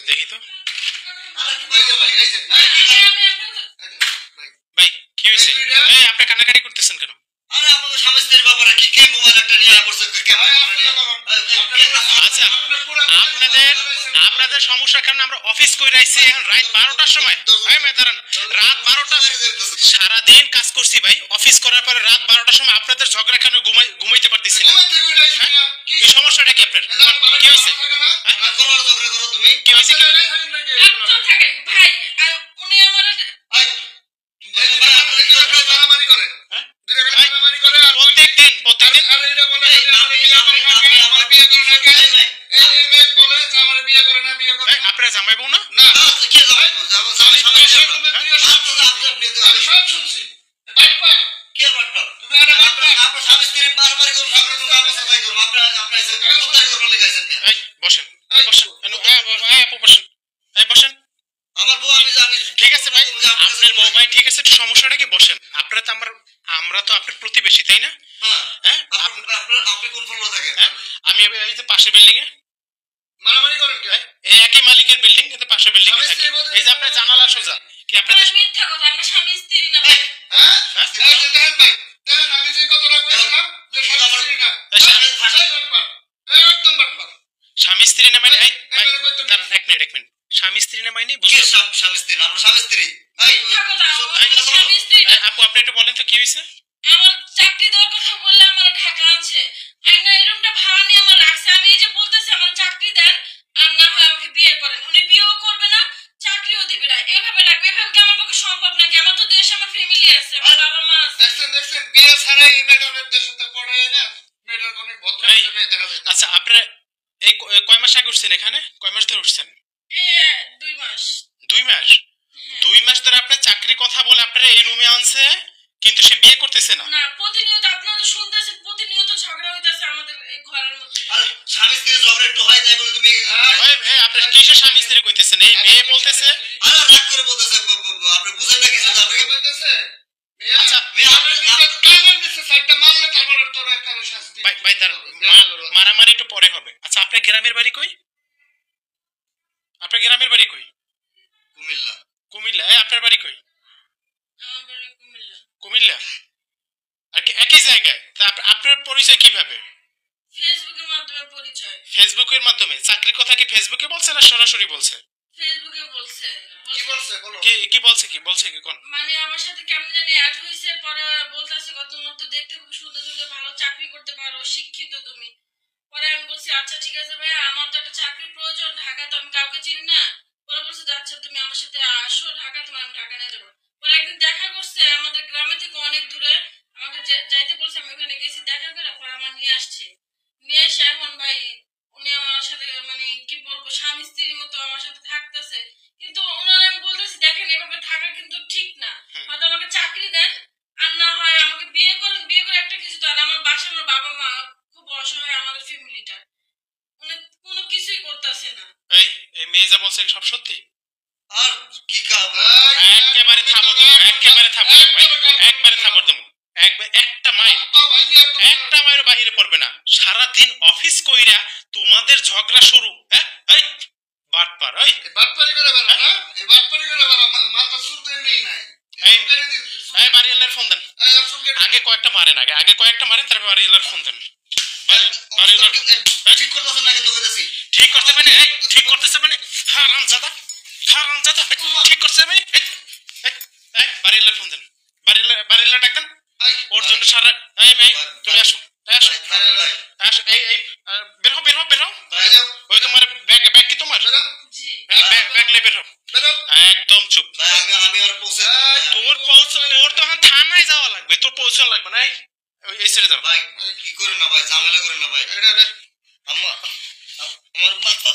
দেখি তো ভাই কি হয়েছে আপনি কান্নাকাটি করতেছেন কেন আরে আমাদের স্বামী স্ত্রীর ব্যাপারে কি কে মোবাইল একটা নিয়ে পড়ছে আচ্ছা আপনাদের সমস্যার কারণে আমরা অফিস করে আইছি এখন রাত 12টার সময় দাঁড়ান রাত 12টা সারাদিন কাজ করছি ভাই অফিস করার পরে রাত 12টার সময় আপনাদের ঝগড়া কেন ঘুমাইতে পারতেছি না কি সমস্যাটা কি আপনার কি হয়েছে কি হয়েছে ভাই উনি আমার প্রত্যেকদিন আপনারা জামাই বউ না বসেন বসেন আমার বউ আমি ঠিক আছে ভাই আপনার বউ ভাই ঠিক আছে সমস্যাটা কি বসেন আপনারা তো আমরা তো আপনার প্রতিবেশী তাই না হ্যাঁ আপনি কোন ফ্লোরে থাকেন আমি এই যে পাশের বিল্ডিং এ মারামারি করেন কি এই একই মালিকের বিল্ডিং এতে পাশের বিল্ডিং এ থাকি এই যে আপনার জানালা সোজা কি আপনাদের মিথ্যা কথা আমরা স্বামী স্ত্রী না ভাই হ্যাঁ দেখেন ভাই দেখেন আমি যে কথাটা বলছিলাম যে স্বামী স্ত্রী না একদম বাটপার স্বামী স্ত্রী না মানে এক মিনিট স্বামী স্ত্রী না মানে বুঝলাম স্বামী স্ত্রী আমরা স্বামী স্ত্রী আপু আপনি একটু বলেন তো কি হয়েছে আমার চাকরি দেওয়ার কথা বললে আমার ঢাকা আনছে আইনা এই রুমটা ভাড়া নিয়ে আমার রাখছে আমি এই যে বলতেছি আমার চাকরি দেন আর না হয় আমাকে বিয়ে করেন উনি বিয়েও করবে না চাকরিও দিবে না এভাবে রাখবে এভাবে কি আমার পক্ষে সম্ভব নাকি আমার তো দেশে আমার ফ্যামিলি আছে আমার বাবা মা আছে দেখছেন বিয়ে ছাড়া এই ম্যাডামের দেশে তো পড়ায় না ম্যাডাম অনেক ভদ্র মেয়ে দেখা যায় আচ্ছা আপনারা এই কয় মাস আগে উঠছেন এখানে কয় মাস ধরে উঠছেন 2 মাস 2 মাস ধরে আপনার চাকরির কথা বলে আপনারা এই রুমে আনছে কিন্তু সে বিয়ে করতেছে না না প্রতিনিয়ত আপনারা তো শুনতেছেন প্রতিনিয়ত ঝগড়া হইতাছে আমাদের এই ঘরের মধ্যে আরে স্বামী স্ত্রীর ঝগড়া একটু হয় তাই বলে তুমি এই আপনি কিসের স্বামী স্ত্রী কইতেছেন এই মেয়ে বলতেছে আরে রাগ করে বলতেছে আপনি বুঝেন না কিছু আপনি বলতেছে আচ্ছা মেয়ে আপনার কাজের নিচে সাইডটা মারলে তারপরে তোর একটা শাস্তি ভাই মারামারি একটু পরে হবে আচ্ছা আপনার গ্রামের বাড়ি কই আপনার গ্রামের বাড়ি কই কুমিল্লা আপনার বাড়ি কই আমার বাড়ি কুমিল্লা আর কি একই জায়গায় তা আপনার পরিচয় কিভাবে ফেসবুকের মাধ্যমে চাকরির কথা কি ফেসবুকে বলছে না সরাসরি বলছে ফেসবুকে বলছে কি বলছে কি কোন মানে আমার সাথে কেমন জানি অ্যাড হইছে পরে বলতাছে তোমার তো দেখতে খুব সুন্দর তুমি ভালো চাকরি করতে পারো শিক্ষিত তুমি পরে আমি বলছি আচ্ছা ঠিক আছে ভাই আমার তো একটা চাকরির প্রয়োজন ঢাকা তো আমি কাউকে চিনি না পরে বলছে আচ্ছা তুমি আমার সাথে আসো ঢাকা তোমার আমি ঢাকা নিয়ে যাবো পরে একদিন দেখা করছে আমাদের গ্রামে থেকে অনেক দূরে আমাকে যাইতে বলছে আমি ওখানে গেছি দেখা করে পরে আমার নিয়ে আসছে নিয়ে এসে এখন ভাই উনি আমার সাথে মানে কি বলবো স্বামী স্ত্রীর মতো আমার সাথে থাকতেছে কিন্তু ওনারা আমি বলতেছি দেখেন এভাবে থাকা কিন্তু ঠিক না হয়তো আমাকে চাকরি দেন আর না হয় আমাকে বিয়ে করেন বিয়ে করে একটা কিছু তো আর আমার বাসা আমার বাবা মা খুব অসহায় আমাদের ফ্যামিলিটা উনি কোনো কিছুই করতেছে না এই মেয়ে যা বলছে সব সত্যি আর কি একেবারে থাবর দেবো একটা মায়ের বাহিরে পড়বে না সারাদিন অফিস কইরা তোমাদের ঝগড়া শুরু হ্যাঁ বাটপার বাটপারি করে মাথা চুল দেনই নাই এই বাড়িওয়ালার ফোন দেন আগে কয়েকটা মারেন আগে কয়েকটা মারেন তারপর বাড়িওয়ালার ফোন দেন ঠিক করতেছেন নাকি তোকে দেখছি ঠিক করতেছে মানে হারামজাদা ঠিক করছে মানে বাড়িওয়ালার ফোন দেন বাড়িওয়ালা ডাক দেন ওর জন্য সারা তুমি আসো বের হও ওই তোমার ব্যাগ কি তোমার ব্যাগ লে বের হও একদম চুপ তোর তো এখন থানায় যাওয়া লাগবে তোর পৌঁছানো লাগবে না এই ছেড়ে যাও ভাই কি করে না ভাই ঝামেলা করে না ভাই আমার মাথা